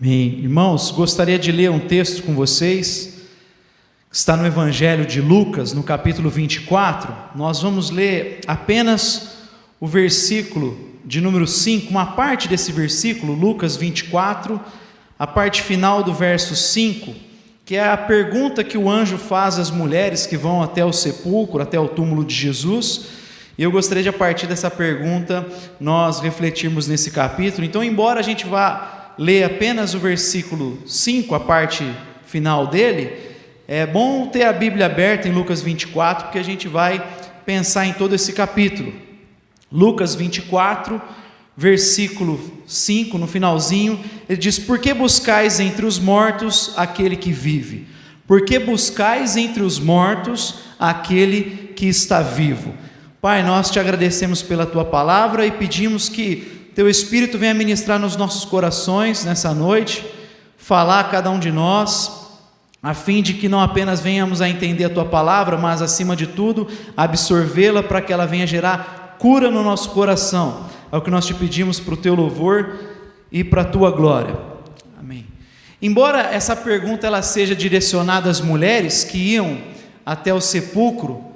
Amém. Irmãos, gostaria de ler um texto com vocês, que está no Evangelho de Lucas, no capítulo 24. Nós vamos ler apenas o versículo de número 5, uma parte desse versículo, Lucas 24, a parte final do verso 5, que é a pergunta que o anjo faz às mulheres que vão até o sepulcro, até o túmulo de Jesus. E eu gostaria de, a partir dessa pergunta, nós refletirmos nesse capítulo. Então, embora a gente vá ler apenas o versículo 5, a parte final dele, é bom ter a Bíblia aberta em Lucas 24, porque a gente vai pensar em todo esse capítulo. Lucas 24, versículo 5, no finalzinho, ele diz: por que buscais entre os mortos aquele que vive? Por que buscais entre os mortos aquele que está vivo? Pai, nós te agradecemos pela tua palavra e pedimos que teu Espírito venha ministrar nos nossos corações nessa noite, falar a cada um de nós, a fim de que não apenas venhamos a entender a tua palavra, mas acima de tudo, absorvê-la para que ela venha gerar cura no nosso coração. É o que nós te pedimos para o teu louvor e para a tua glória. Amém. Embora essa pergunta ela seja direcionada às mulheres que iam até o sepulcro,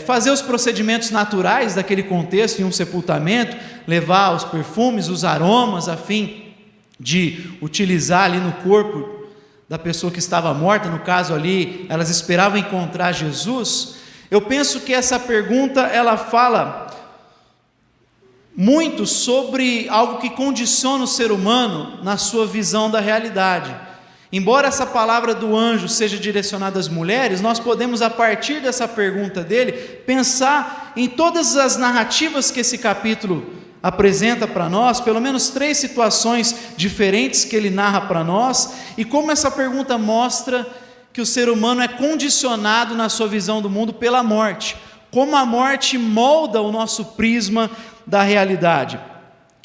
fazer os procedimentos naturais daquele contexto em um sepultamento, levar os perfumes, os aromas, a fim de utilizar ali no corpo da pessoa que estava morta. No caso ali, elas esperavam encontrar Jesus. Eu penso que essa pergunta ela fala muito sobre algo que condiciona o ser humano na sua visão da realidade. Embora essa palavra do anjo seja direcionada às mulheres, nós podemos, a partir dessa pergunta dele, pensar em todas as narrativas que esse capítulo apresenta para nós, pelo menos 3 situações diferentes que ele narra para nós, e como essa pergunta mostra que o ser humano é condicionado na sua visão do mundo pela morte, como a morte molda o nosso prisma da realidade.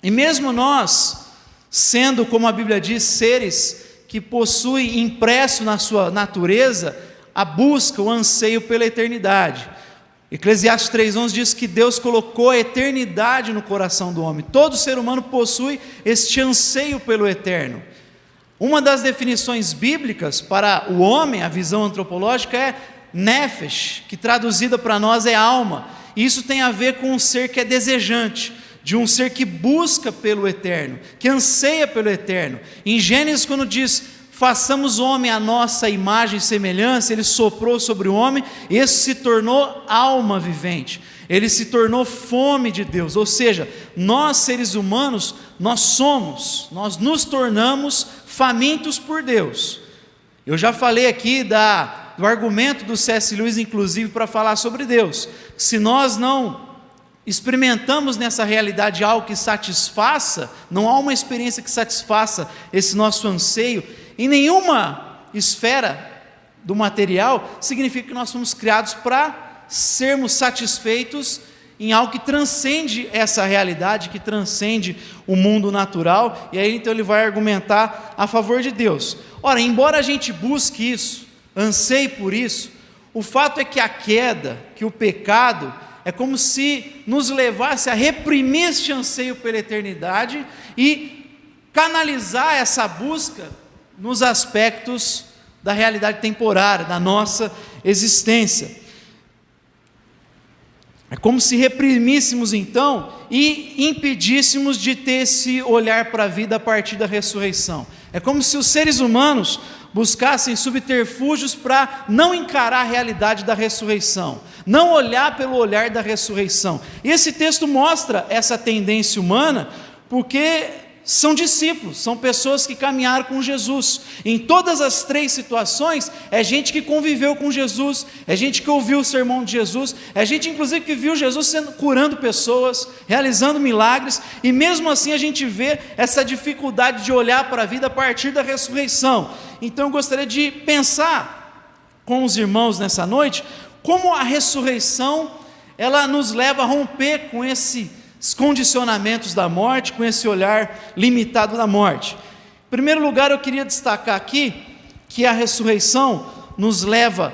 E mesmo nós, sendo, como a Bíblia diz, seres que possui impresso na sua natureza a busca, o anseio pela eternidade. Eclesiastes 3:11 diz que Deus colocou a eternidade no coração do homem. Todo ser humano possui este anseio pelo eterno. Uma das definições bíblicas para o homem, a visão antropológica, é nefesh, que traduzida para nós é alma. E isso tem a ver com um ser que é desejante, de um ser que busca pelo eterno, que anseia pelo eterno. Em Gênesis, quando diz: façamos o homem à nossa imagem e semelhança, ele soprou sobre o homem, e esse se tornou alma vivente, ele se tornou fome de Deus. Ou seja, nós seres humanos, nós nos tornamos famintos por Deus. Eu já falei aqui do argumento do C.S. Lewis, inclusive, para falar sobre Deus. Se nós não experimentamos nessa realidade algo que satisfaça, não há uma experiência que satisfaça esse nosso anseio em nenhuma esfera do material, significa que nós fomos criados para sermos satisfeitos em algo que transcende essa realidade, que transcende o mundo natural. E aí então ele vai argumentar a favor de Deus. Ora, embora a gente busque isso, anseie por isso, o fato é que a queda, que o pecado, é como se nos levasse a reprimir este anseio pela eternidade e canalizar essa busca nos aspectos da realidade temporária, da nossa existência. É como se reprimíssemos então e impedíssemos de ter esse olhar para a vida a partir da ressurreição. É como se os seres humanos buscassem subterfúgios para não encarar a realidade da ressurreição, não olhar pelo olhar da ressurreição. E esse texto mostra essa tendência humana, porque são discípulos, são pessoas que caminharam com Jesus. Em todas as 3 situações, é gente que conviveu com Jesus, é gente que ouviu o sermão de Jesus, é gente inclusive que viu Jesus curando pessoas, realizando milagres, e mesmo assim a gente vê essa dificuldade de olhar para a vida a partir da ressurreição. Então eu gostaria de pensar com os irmãos nessa noite, como a ressurreição, ela nos leva a romper com esses condicionamentos da morte, com esse olhar limitado da morte. Em primeiro lugar, eu queria destacar aqui que a ressurreição nos leva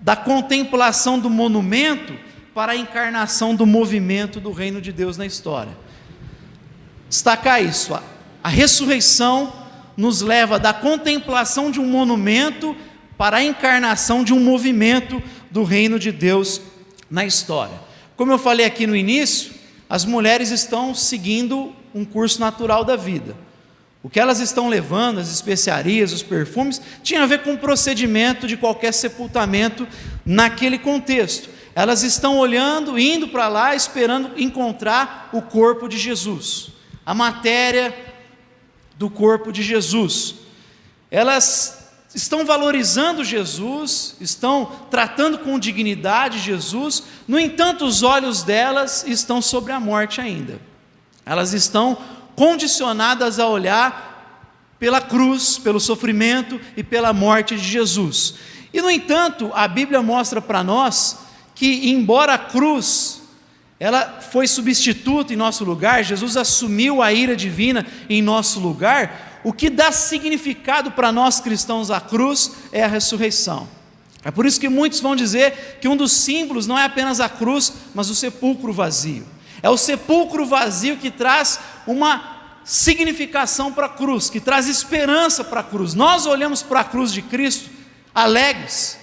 da contemplação do monumento para a encarnação do movimento do reino de Deus na história. Destacar isso, a ressurreição nos leva da contemplação de um monumento para a encarnação de um movimento do reino de Deus na história. Como eu falei aqui no início, as mulheres estão seguindo um curso natural da vida. O que elas estão levando, as especiarias, os perfumes, tinha a ver com o procedimento de qualquer sepultamento naquele contexto. Elas estão olhando, indo para lá, esperando encontrar o corpo de Jesus, a matéria do corpo de Jesus. Elas estão valorizando Jesus, estão tratando com dignidade Jesus, no entanto, os olhos delas estão sobre a morte ainda. Elas estão condicionadas a olhar pela cruz, pelo sofrimento e pela morte de Jesus. E, no entanto, a Bíblia mostra para nós que, embora a cruz, ela foi substituta em nosso lugar, Jesus assumiu a ira divina em nosso lugar, o que dá significado para nós cristãos à cruz é a ressurreição. É por isso que muitos vão dizer que um dos símbolos não é apenas a cruz, mas o sepulcro vazio. É o sepulcro vazio que traz uma significação para a cruz, que traz esperança para a cruz. Nós olhamos para a cruz de Cristo alegres,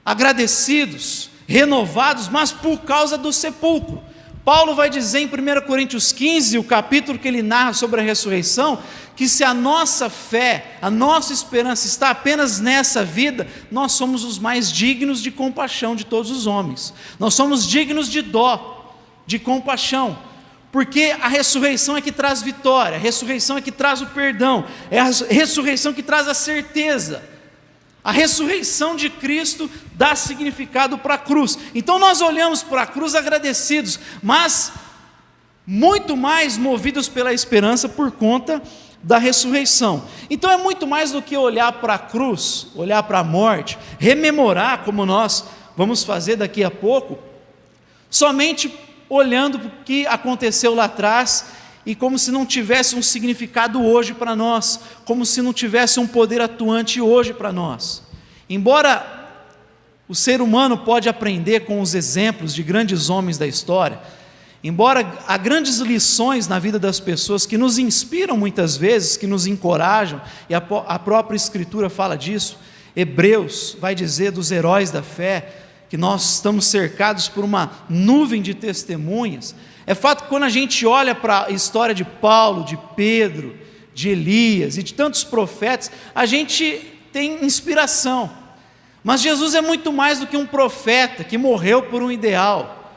agradecidos, renovados, mas por causa do sepulcro. Paulo vai dizer em 1 Coríntios 15, o capítulo que ele narra sobre a ressurreição, que se a nossa fé, a nossa esperança está apenas nessa vida, nós somos os mais dignos de compaixão de todos os homens. Nós somos dignos de dó, de compaixão, porque a ressurreição é que traz vitória, a ressurreição é que traz o perdão, é a ressurreição que traz a certeza. A ressurreição de Cristo dá significado para a cruz. Então nós olhamos para a cruz agradecidos, mas muito mais movidos pela esperança por conta da ressurreição. Então é muito mais do que olhar para a cruz, olhar para a morte, rememorar, como nós vamos fazer daqui a pouco, somente olhando para o que aconteceu lá atrás e como se não tivesse um significado hoje para nós, como se não tivesse um poder atuante hoje para nós. Embora o ser humano pode aprender com os exemplos de grandes homens da história, embora há grandes lições na vida das pessoas que nos inspiram muitas vezes, que nos encorajam, e a própria Escritura fala disso. Hebreus vai dizer dos heróis da fé, que nós estamos cercados por uma nuvem de testemunhas. É fato que quando a gente olha para a história de Paulo, de Pedro, de Elias e de tantos profetas, a gente tem inspiração. Mas Jesus é muito mais do que um profeta que morreu por um ideal.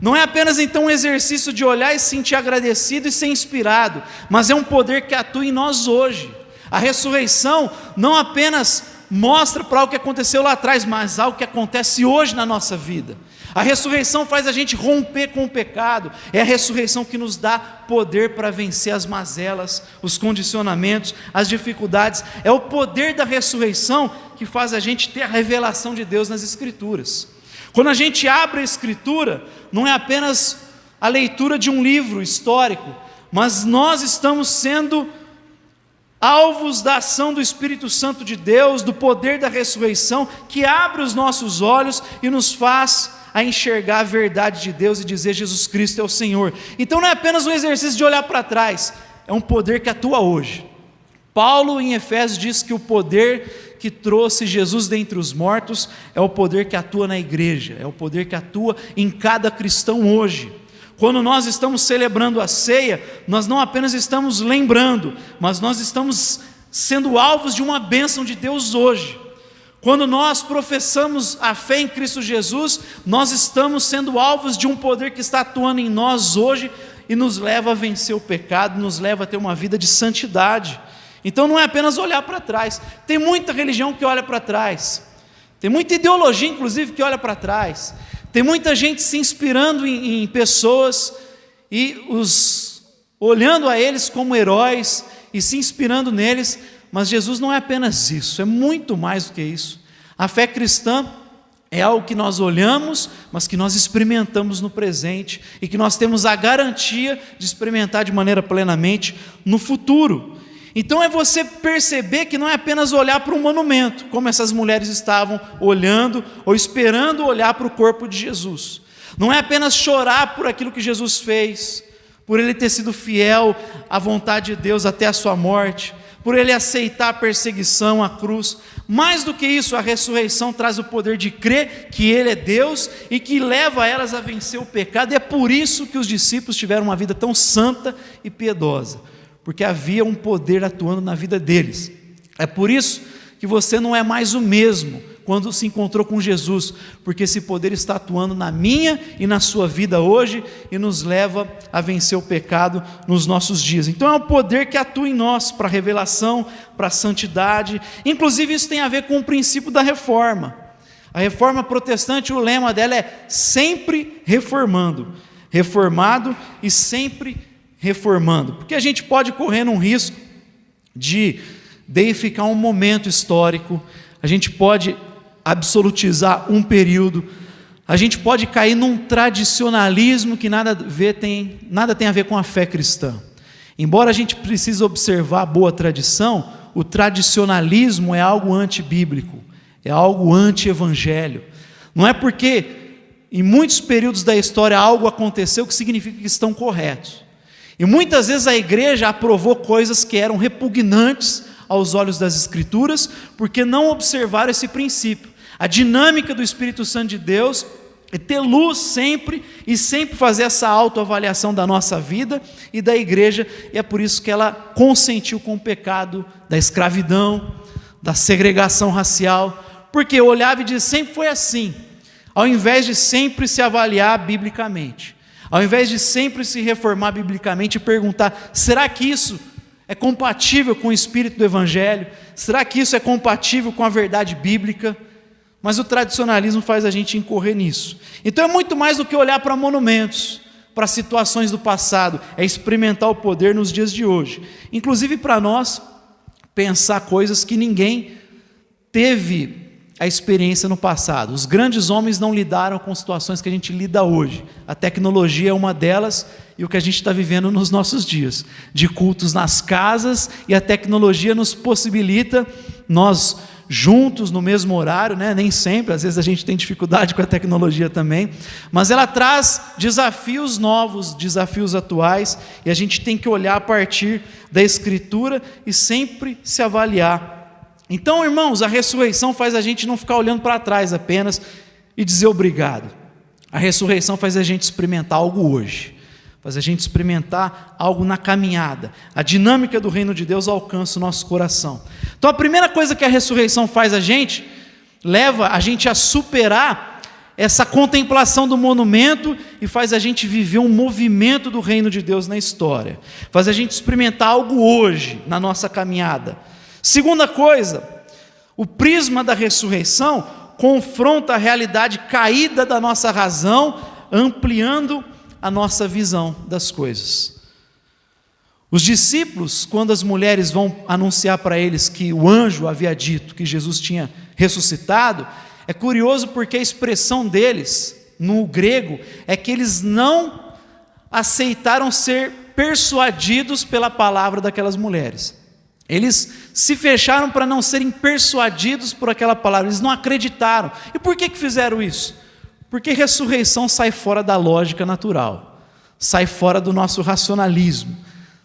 Não é apenas então um exercício de olhar e se sentir agradecido e ser inspirado, mas é um poder que atua em nós hoje. A ressurreição não apenas mostra para algo que aconteceu lá atrás, mas algo que acontece hoje na nossa vida. A ressurreição faz a gente romper com o pecado, é a ressurreição que nos dá poder para vencer as mazelas, os condicionamentos, as dificuldades. É o poder da ressurreição que faz a gente ter a revelação de Deus nas Escrituras. Quando a gente abre a Escritura, não é apenas a leitura de um livro histórico, mas nós estamos sendo alvos da ação do Espírito Santo de Deus, do poder da ressurreição, que abre os nossos olhos e nos faz a enxergar a verdade de Deus e dizer Jesus Cristo é o Senhor. Então não é apenas um exercício de olhar para trás, é um poder que atua hoje. Paulo em Efésios diz que o poder que trouxe Jesus dentre os mortos é o poder que atua na igreja, é o poder que atua em cada cristão hoje. Quando nós estamos celebrando a ceia, nós não apenas estamos lembrando, mas nós estamos sendo alvos de uma bênção de Deus hoje. Quando nós professamos a fé em Cristo Jesus, nós estamos sendo alvos de um poder que está atuando em nós hoje e nos leva a vencer o pecado, nos leva a ter uma vida de santidade. Então não é apenas olhar para trás. Tem muita religião que olha para trás, tem muita ideologia inclusive que olha para trás, tem muita gente se inspirando em pessoas e olhando a eles como heróis e se inspirando neles, mas Jesus não é apenas isso, é muito mais do que isso. A fé cristã é algo que nós olhamos, mas que nós experimentamos no presente e que nós temos a garantia de experimentar de maneira plenamente no futuro. Então é você perceber que não é apenas olhar para um monumento, como essas mulheres estavam olhando ou esperando olhar para o corpo de Jesus. Não é apenas chorar por aquilo que Jesus fez, por ele ter sido fiel à vontade de Deus até a sua morte. por ele aceitar a perseguição, a cruz. Mais do que isso, a ressurreição traz o poder de crer que ele é Deus e que leva elas a vencer o pecado. E é por isso que os discípulos tiveram uma vida tão santa e piedosa, porque havia um poder atuando na vida deles. É por isso que você não é mais o mesmo quando se encontrou com Jesus, porque esse poder está atuando na minha e na sua vida hoje e nos leva a vencer o pecado nos nossos dias. Então é um poder que atua em nós para a revelação, para a santidade. Inclusive isso tem a ver com o princípio da reforma. A reforma protestante, o lema dela é sempre reformando, reformado e sempre reformando, porque a gente pode correr um risco de deificar um momento histórico, a gente pode absolutizar um período, a gente pode cair num tradicionalismo que nada tem a ver com a fé cristã. Embora a gente precise observar a boa tradição, o tradicionalismo é algo antibíblico, é algo anti-evangelho. Não é porque em muitos períodos da história algo aconteceu que significa que estão corretos. E muitas vezes a igreja aprovou coisas que eram repugnantes aos olhos das Escrituras, porque não observaram esse princípio. A dinâmica do Espírito Santo de Deus é ter luz sempre e sempre fazer essa autoavaliação da nossa vida e da igreja, e é por isso que ela consentiu com o pecado da escravidão, da segregação racial, porque olhava e dizia, sempre foi assim, ao invés de sempre se avaliar biblicamente, ao invés de sempre se reformar biblicamente e perguntar, será que isso é compatível com o espírito do Evangelho? Será que isso é compatível com a verdade bíblica? Mas o tradicionalismo faz a gente incorrer nisso. Então é muito mais do que olhar para monumentos, para situações do passado, é experimentar o poder nos dias de hoje. Inclusive para nós, pensar coisas que ninguém teve a experiência no passado. Os grandes homens não lidaram com situações que a gente lida hoje. A tecnologia é uma delas e o que a gente está vivendo nos nossos dias, de cultos nas casas, e a tecnologia nos possibilita, nós juntos no mesmo horário, né? Nem sempre, às vezes a gente tem dificuldade com a tecnologia também, mas ela traz desafios novos, desafios atuais, e a gente tem que olhar a partir da Escritura e sempre se avaliar. Então, irmãos, a ressurreição faz a gente não ficar olhando para trás apenas e dizer obrigado. A ressurreição faz a gente experimentar algo hoje, faz a gente experimentar algo na caminhada. A dinâmica do reino de Deus alcança o nosso coração. Então a primeira coisa que a ressurreição faz a gente, leva a gente a superar essa contemplação do monumento e faz a gente viver um movimento do reino de Deus na história. Faz a gente experimentar algo hoje na nossa caminhada. Segunda coisa, o prisma da ressurreição confronta a realidade caída da nossa razão, ampliando a nossa visão das coisas. Os discípulos, quando as mulheres vão anunciar para eles que o anjo havia dito que Jesus tinha ressuscitado, é curioso porque a expressão deles, no grego, é que eles não aceitaram ser persuadidos pela palavra daquelas mulheres. Eles se fecharam para não serem persuadidos por aquela palavra, eles não acreditaram. E por que fizeram isso? Porque ressurreição sai fora da lógica natural, sai fora do nosso racionalismo,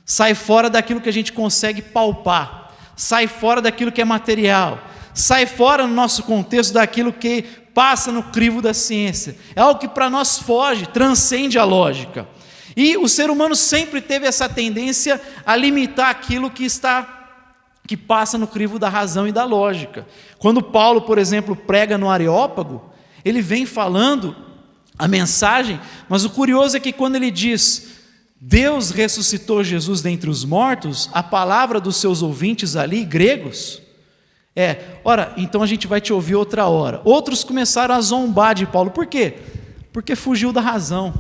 sai fora daquilo que a gente consegue palpar, sai fora daquilo que é material, sai fora no nosso contexto daquilo que passa no crivo da ciência. É algo que para nós foge, transcende a lógica. E o ser humano sempre teve essa tendência a limitar aquilo que passa no crivo da razão e da lógica. Quando Paulo, por exemplo, prega no Areópago, ele vem falando a mensagem, mas o curioso é que quando ele diz Deus ressuscitou Jesus dentre os mortos, a palavra dos seus ouvintes ali, gregos, ora, então a gente vai te ouvir outra hora. Outros começaram a zombar de Paulo. Por quê? Porque fugiu da razão,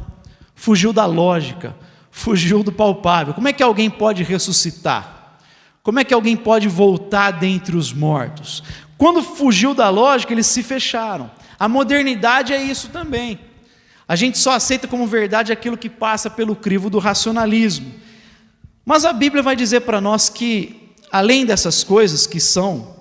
fugiu da lógica, fugiu do palpável. Como é que alguém pode ressuscitar? Como é que alguém pode voltar dentre os mortos? Quando fugiu da lógica, eles se fecharam. A modernidade é isso também. A gente só aceita como verdade aquilo que passa pelo crivo do racionalismo. Mas a Bíblia vai dizer para nós que, além dessas coisas que são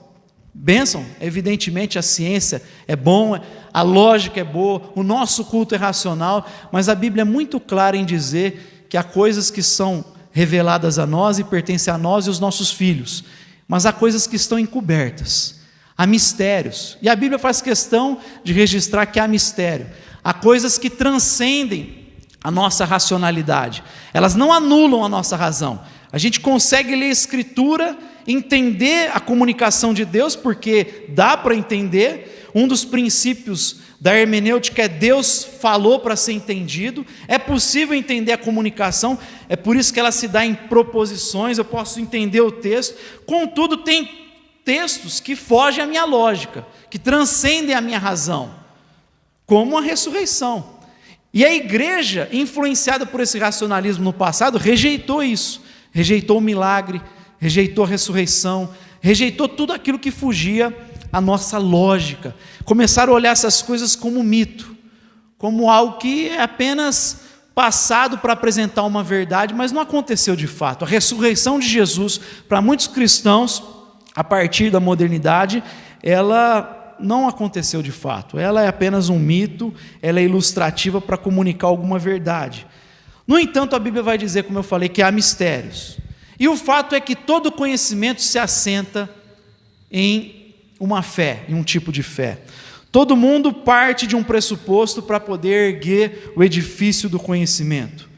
bênção, evidentemente a ciência é bom, a lógica é boa, o nosso culto é racional, mas a Bíblia é muito clara em dizer que há coisas que são reveladas a nós e pertencem a nós e aos nossos filhos. mas há coisas que estão encobertas, há mistérios, e a Bíblia faz questão de registrar que há mistério, há coisas que transcendem a nossa racionalidade, elas não anulam a nossa razão. A gente consegue ler a Escritura, entender a comunicação de Deus, porque dá para entender. Um dos princípios da hermenêutica é Deus falou para ser entendido. É possível entender a comunicação, é por isso que ela se dá em proposições, eu posso entender o texto. Contudo, tem textos que fogem à minha lógica, que transcendem a minha razão, como a ressurreição. E a igreja, influenciada por esse racionalismo no passado, rejeitou isso, rejeitou o milagre, rejeitou a ressurreição, rejeitou tudo aquilo que fugia à nossa lógica. Começaram a olhar essas coisas como mito, como algo que é apenas passado para apresentar uma verdade, mas não aconteceu de fato. A ressurreição de Jesus, para muitos cristãos, a partir da modernidade, ela não aconteceu de fato. Ela é apenas um mito, ela é ilustrativa para comunicar alguma verdade. No entanto, a Bíblia vai dizer, como eu falei, que há mistérios. E o fato é que todo conhecimento se assenta em uma fé, em um tipo de fé. Todo mundo parte de um pressuposto para poder erguer o edifício do conhecimento.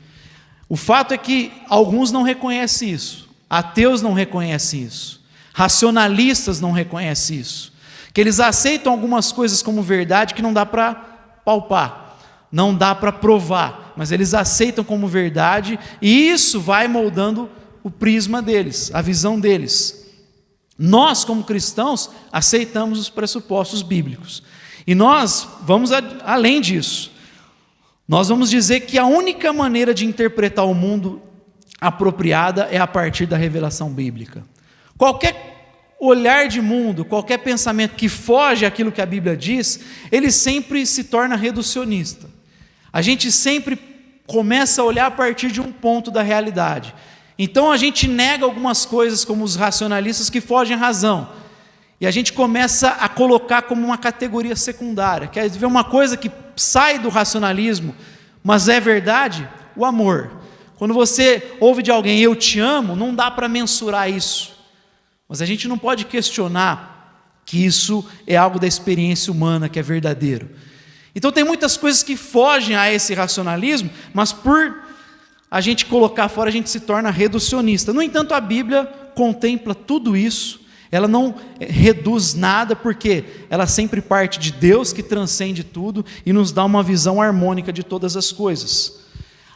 O fato é que alguns não reconhecem isso, ateus não reconhecem isso, racionalistas não reconhecem isso, que eles aceitam algumas coisas como verdade que não dá para palpar, não dá para provar, mas eles aceitam como verdade, e isso vai moldando o prisma deles, a visão deles. Nós, como cristãos, aceitamos os pressupostos bíblicos, e nós vamos além disso. Nós vamos dizer que a única maneira de interpretar o mundo apropriada é a partir da revelação bíblica. Qualquer olhar de mundo, qualquer pensamento que foge àquilo que a Bíblia diz, ele sempre se torna reducionista. A gente sempre começa a olhar a partir de um ponto da realidade. Então a gente nega algumas coisas, como os racionalistas, que fogem à razão. E a gente começa a colocar como uma categoria secundária. Quer ver uma coisa que sai do racionalismo, mas é verdade? O amor. Quando você ouve de alguém, eu te amo, não dá para mensurar isso. Mas a gente não pode questionar que isso é algo da experiência humana, que é verdadeiro. Então tem muitas coisas que fogem a esse racionalismo, mas por a gente colocar fora, a gente se torna reducionista. No entanto, a Bíblia contempla tudo isso, ela não reduz nada, porque ela sempre parte de Deus, que transcende tudo, e nos dá uma visão harmônica de todas as coisas.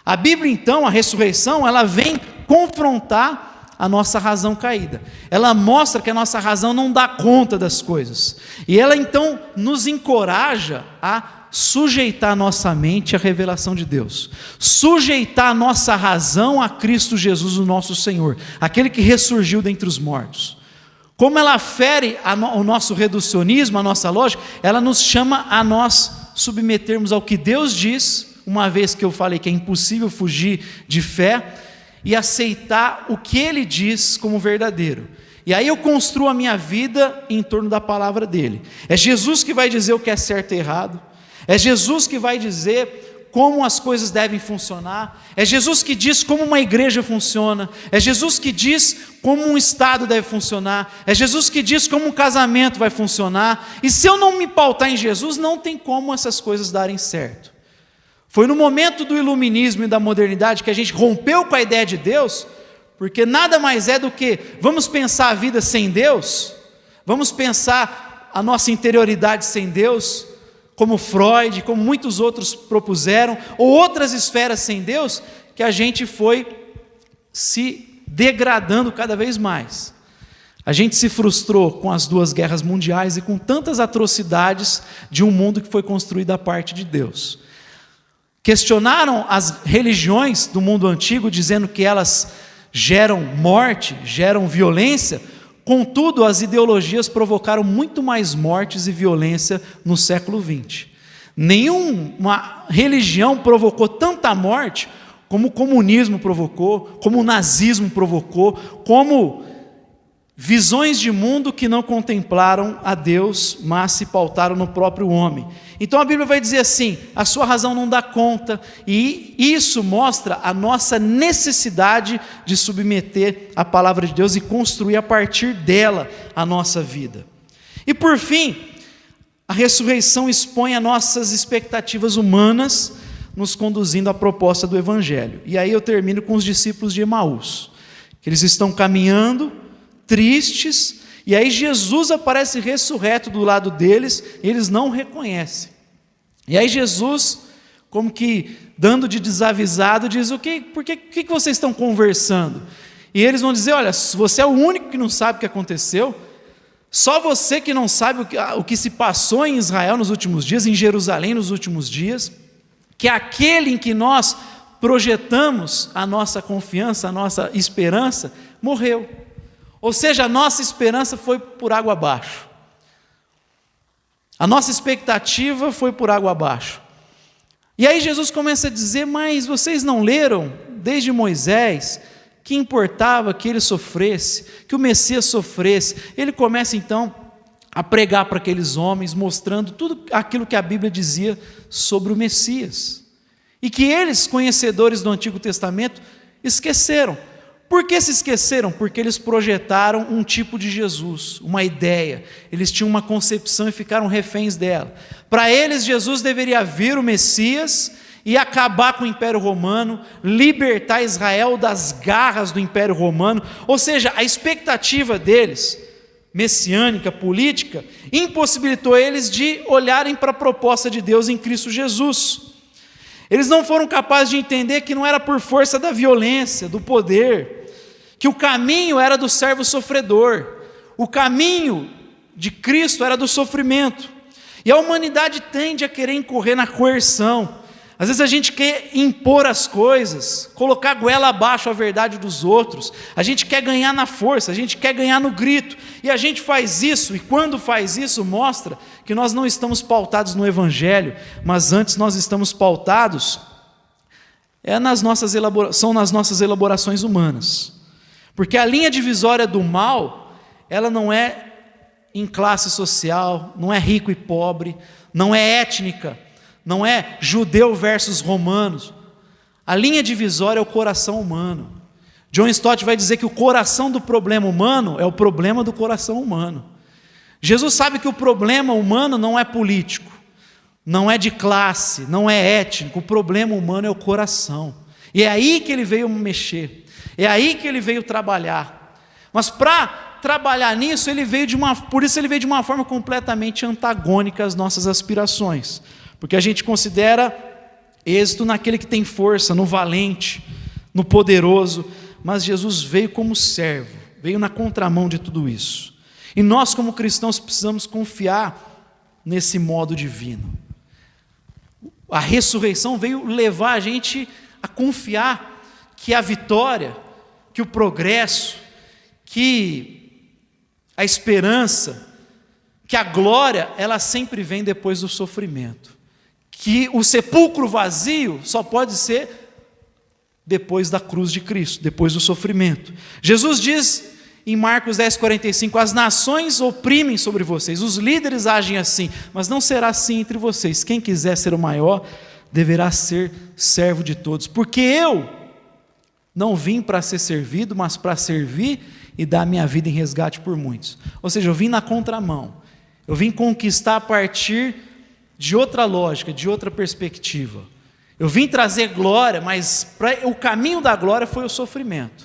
A Bíblia, então, a ressurreição, ela vem confrontar a nossa razão caída. Ela mostra que a nossa razão não dá conta das coisas. E ela, então, nos encoraja a sujeitar a nossa mente à revelação de Deus. Sujeitar a nossa razão a Cristo Jesus, o nosso Senhor, aquele que ressurgiu dentre os mortos. Como ela fere o nosso reducionismo, a nossa lógica, ela nos chama a nós submetermos ao que Deus diz, uma vez que eu falei que é impossível fugir de fé, e aceitar o que Ele diz como verdadeiro. E aí eu construo a minha vida em torno da palavra dEle. É Jesus que vai dizer o que é certo e errado, é Jesus que vai dizer como as coisas devem funcionar, é Jesus que diz como uma igreja funciona, é Jesus que diz como um estado deve funcionar, é Jesus que diz como um casamento vai funcionar, e se eu não me pautar em Jesus, não tem como essas coisas darem certo. Foi no momento do iluminismo e da modernidade que a gente rompeu com a ideia de Deus, porque nada mais é do que, vamos pensar a vida sem Deus, vamos pensar a nossa interioridade sem Deus, como Freud, como muitos outros propuseram, ou outras esferas sem Deus, que a gente foi se degradando cada vez mais. A gente se frustrou com as 2 guerras mundiais e com tantas atrocidades de um mundo que foi construído a parte de Deus. Questionaram as religiões do mundo antigo, dizendo que elas geram morte, geram violência. Contudo, as ideologias provocaram muito mais mortes e violência no século XX. Nenhuma religião provocou tanta morte como o comunismo provocou, como o nazismo provocou, como visões de mundo que não contemplaram a Deus, mas se pautaram no próprio homem. Então a Bíblia vai dizer assim: a sua razão não dá conta, e isso mostra a nossa necessidade de submeter a palavra de Deus e construir a partir dela a nossa vida. E por fim, a ressurreição expõe as nossas expectativas humanas, nos conduzindo à proposta do Evangelho. E aí eu termino com os discípulos de Emaús, que eles estão caminhando, tristes, e aí Jesus aparece ressurreto do lado deles, e eles não reconhecem. E aí Jesus, como que dando de desavisado, diz: por que vocês estão conversando? E eles vão dizer: olha, você é o único que não sabe o que aconteceu, só você que não sabe o que se passou em Israel nos últimos dias, em Jerusalém nos últimos dias, que aquele em que nós projetamos a nossa confiança, a nossa esperança, morreu. Ou seja, a nossa esperança foi por água abaixo. A nossa expectativa foi por água abaixo. E aí Jesus começa a dizer: mas vocês não leram desde Moisés que importava que ele sofresse, que o Messias sofresse? Ele começa então a pregar para aqueles homens, mostrando tudo aquilo que a Bíblia dizia sobre o Messias. E que eles, conhecedores do Antigo Testamento, esqueceram. Por que se esqueceram? Porque eles projetaram um tipo de Jesus, uma ideia. Eles tinham uma concepção e ficaram reféns dela. Para eles, Jesus deveria vir, o Messias, e acabar com o Império Romano, libertar Israel das garras do Império Romano. Ou seja, a expectativa deles, messiânica, política, impossibilitou eles de olharem para a proposta de Deus em Cristo Jesus. Eles não foram capazes de entender que não era por força da violência, do poder, que o caminho era do servo sofredor, o caminho de Cristo era do sofrimento. E a humanidade tende a querer incorrer na coerção. Às vezes a gente quer impor as coisas, colocar goela abaixo a verdade dos outros, a gente quer ganhar na força, a gente quer ganhar no grito, e a gente faz isso, e quando faz isso mostra que nós não estamos pautados no Evangelho, mas antes nós estamos pautados são nas nossas elaborações humanas. Porque a linha divisória do mal, ela não é em classe social, não é rico e pobre, não é étnica, não é judeu versus romanos. A linha divisória é o coração humano. John Stott vai dizer que o coração do problema humano é o problema do coração humano. Jesus sabe que o problema humano não é político, não é de classe, não é étnico, o problema humano é o coração. E é aí que ele veio mexer. É aí que ele veio trabalhar. Mas para trabalhar nisso, por isso ele veio de uma forma completamente antagônica às nossas aspirações. Porque a gente considera êxito naquele que tem força, no valente, no poderoso. Mas Jesus veio como servo, veio na contramão de tudo isso. E nós, como cristãos, precisamos confiar nesse modo divino. A ressurreição veio levar a gente a confiar que a vitória, que o progresso, que a esperança, que a glória, ela sempre vem depois do sofrimento. Que o sepulcro vazio só pode ser depois da cruz de Cristo, depois do sofrimento. Jesus diz em Marcos 10:45, as nações oprimem sobre vocês, os líderes agem assim, mas não será assim entre vocês. Quem quiser ser o maior, deverá ser servo de todos. Porque eu não vim para ser servido, mas para servir e dar minha vida em resgate por muitos. Ou seja, eu vim na contramão. Eu vim conquistar a partir de outra lógica, de outra perspectiva. Eu vim trazer glória, mas o caminho da glória foi o sofrimento.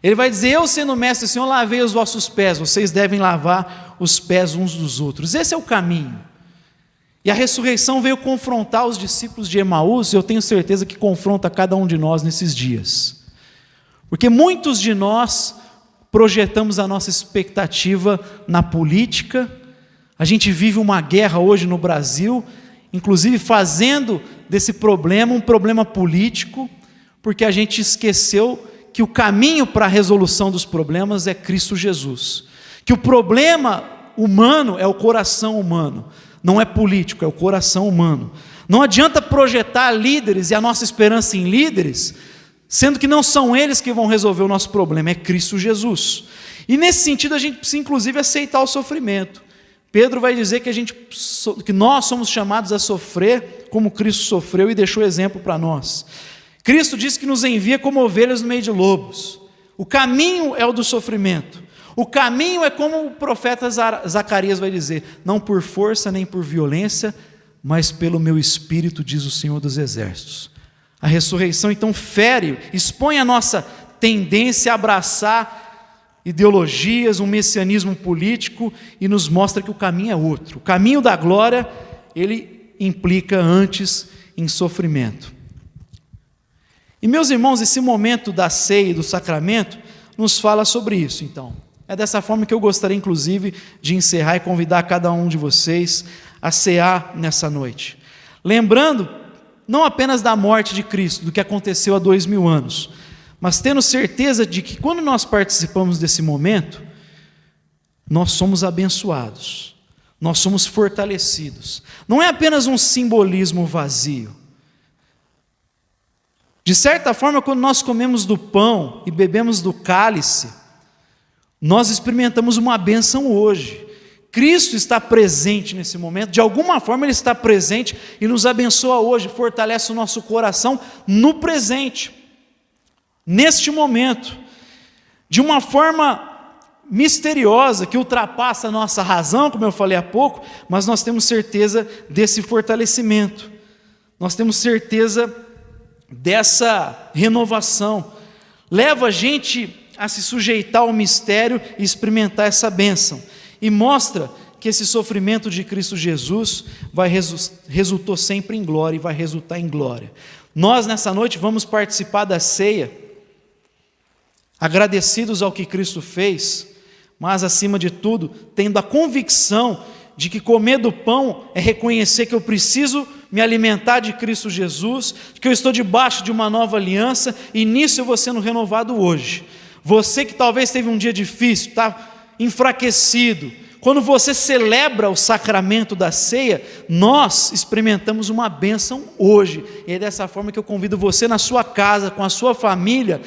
Ele vai dizer: eu sendo mestre, Senhor, lavei os vossos pés, vocês devem lavar os pés uns dos outros. Esse é o caminho. E a ressurreição veio confrontar os discípulos de Emaús, e eu tenho certeza que confronta cada um de nós nesses dias. Porque muitos de nós projetamos a nossa expectativa na política, a gente vive uma guerra hoje no Brasil, inclusive fazendo desse problema um problema político, porque a gente esqueceu que o caminho para a resolução dos problemas é Cristo Jesus. Que o problema humano é o coração humano. Não é político, é o coração humano. Não adianta projetar líderes e a nossa esperança em líderes, sendo que não são eles que vão resolver o nosso problema, é Cristo Jesus. E nesse sentido a gente precisa inclusive aceitar o sofrimento. Pedro vai dizer que nós somos chamados a sofrer como Cristo sofreu e deixou exemplo para nós. Cristo diz que nos envia como ovelhas no meio de lobos. O caminho é o do sofrimento. O caminho é como o profeta Zacarias vai dizer: não por força nem por violência, mas pelo meu espírito, diz o Senhor dos Exércitos. A ressurreição então expõe a nossa tendência a abraçar ideologias, um messianismo político, e nos mostra que o caminho é outro. O caminho da glória, ele implica antes em sofrimento. E meus irmãos, esse momento da ceia e do sacramento nos fala sobre isso, então. É dessa forma que eu gostaria, inclusive, de encerrar e convidar cada um de vocês a cear nessa noite. Lembrando, não apenas da morte de Cristo, do que aconteceu há 2000 anos, mas tendo certeza de que quando nós participamos desse momento, nós somos abençoados, nós somos fortalecidos. Não é apenas um simbolismo vazio. De certa forma, quando nós comemos do pão e bebemos do cálice, nós experimentamos uma bênção hoje. Cristo está presente nesse momento, de alguma forma Ele está presente e nos abençoa hoje, fortalece o nosso coração no presente, neste momento, de uma forma misteriosa que ultrapassa a nossa razão, como eu falei há pouco, mas nós temos certeza desse fortalecimento, nós temos certeza dessa renovação, leva a gente a se sujeitar ao mistério e experimentar essa bênção, e mostra que esse sofrimento de Cristo Jesus resultou sempre em glória e vai resultar em glória. Nós nessa noite vamos participar da ceia, agradecidos ao que Cristo fez, mas acima de tudo, tendo a convicção de que comer do pão é reconhecer que eu preciso me alimentar de Cristo Jesus, que eu estou debaixo de uma nova aliança, e nisso eu vou sendo renovado hoje. Você que talvez teve um dia difícil, está enfraquecido, quando você celebra o sacramento da ceia, nós experimentamos uma bênção hoje, e é dessa forma que eu convido você na sua casa, com a sua família,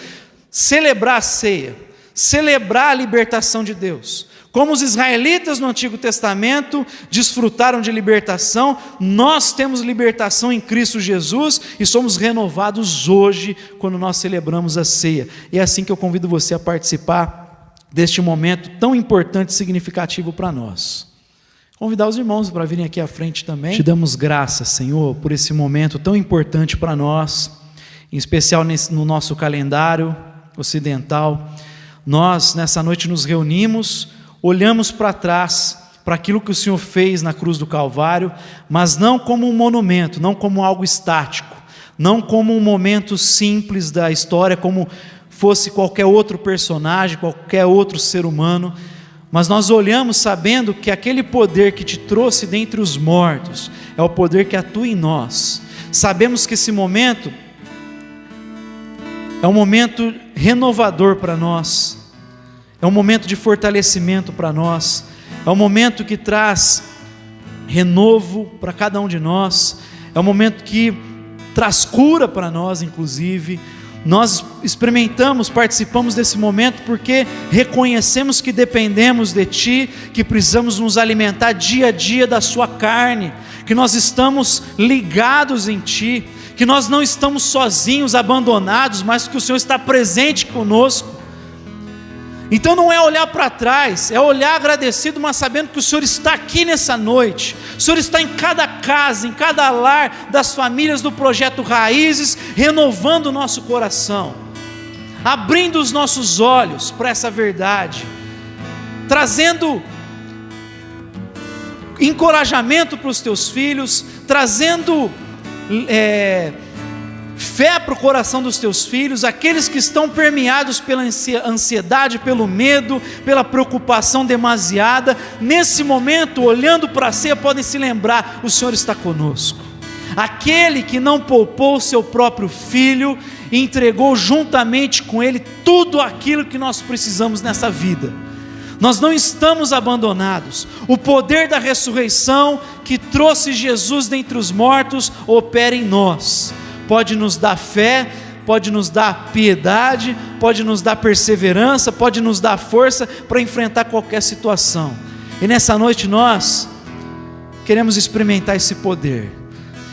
celebrar a ceia, celebrar a libertação de Deus. Como os israelitas no Antigo Testamento desfrutaram de libertação, nós temos libertação em Cristo Jesus e somos renovados hoje quando nós celebramos a ceia. E é assim que eu convido você a participar deste momento tão importante e significativo para nós. Convidar os irmãos para virem aqui à frente também. Te damos graças, Senhor, por esse momento tão importante para nós, em especial no nosso calendário ocidental. Nós nessa noite nos reunimos, olhamos para trás, para aquilo que o Senhor fez na cruz do Calvário, mas não como um monumento, não como algo estático, não como um momento simples da história, como fosse qualquer outro personagem, qualquer outro ser humano, mas nós olhamos sabendo que aquele poder que te trouxe dentre os mortos, é o poder que atua em nós. Sabemos que esse momento é um momento renovador para nós, é um momento de fortalecimento para nós, é um momento que traz renovo para cada um de nós, é um momento que traz cura para nós, inclusive. Nós experimentamos, participamos desse momento porque reconhecemos que dependemos de Ti, que precisamos nos alimentar dia a dia da Sua carne, que nós estamos ligados em Ti, que nós não estamos sozinhos, abandonados, mas que o Senhor está presente conosco. Então não é olhar para trás, é olhar agradecido, mas sabendo que o Senhor está aqui nessa noite. O Senhor está em cada casa, em cada lar das famílias do Projeto Raízes, renovando o nosso coração, abrindo os nossos olhos para essa verdade, trazendo encorajamento para os teus filhos, trazendo fé para o coração dos teus filhos, aqueles que estão permeados pela ansiedade, pelo medo, pela preocupação demasiada, nesse momento, olhando para a ceia, podem se lembrar: o Senhor está conosco. Aquele que não poupou o seu próprio Filho, e entregou juntamente com Ele tudo aquilo que nós precisamos nessa vida. Nós não estamos abandonados. O poder da ressurreição que trouxe Jesus dentre os mortos opera em nós. Pode nos dar fé, pode nos dar piedade, pode nos dar perseverança, pode nos dar força para enfrentar qualquer situação. E nessa noite nós queremos experimentar esse poder.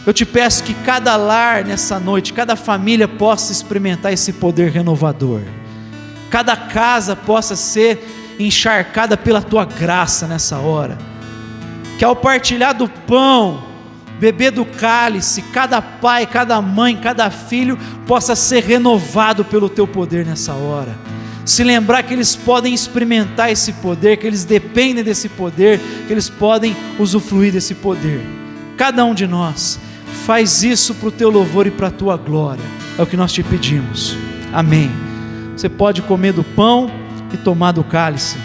Eu te peço que cada lar nessa noite, cada família possa experimentar esse poder renovador. Cada casa possa ser encharcada pela tua graça nessa hora. Que ao partilhar do pão, beber do cálice, cada pai, cada mãe, cada filho possa ser renovado pelo teu poder nessa hora. Se lembrar que eles podem experimentar esse poder, que eles dependem desse poder, que eles podem usufruir desse poder. Cada um de nós faz isso para o teu louvor e para a tua glória. É o que nós te pedimos. Amém. Você pode comer do pão e tomar do cálice.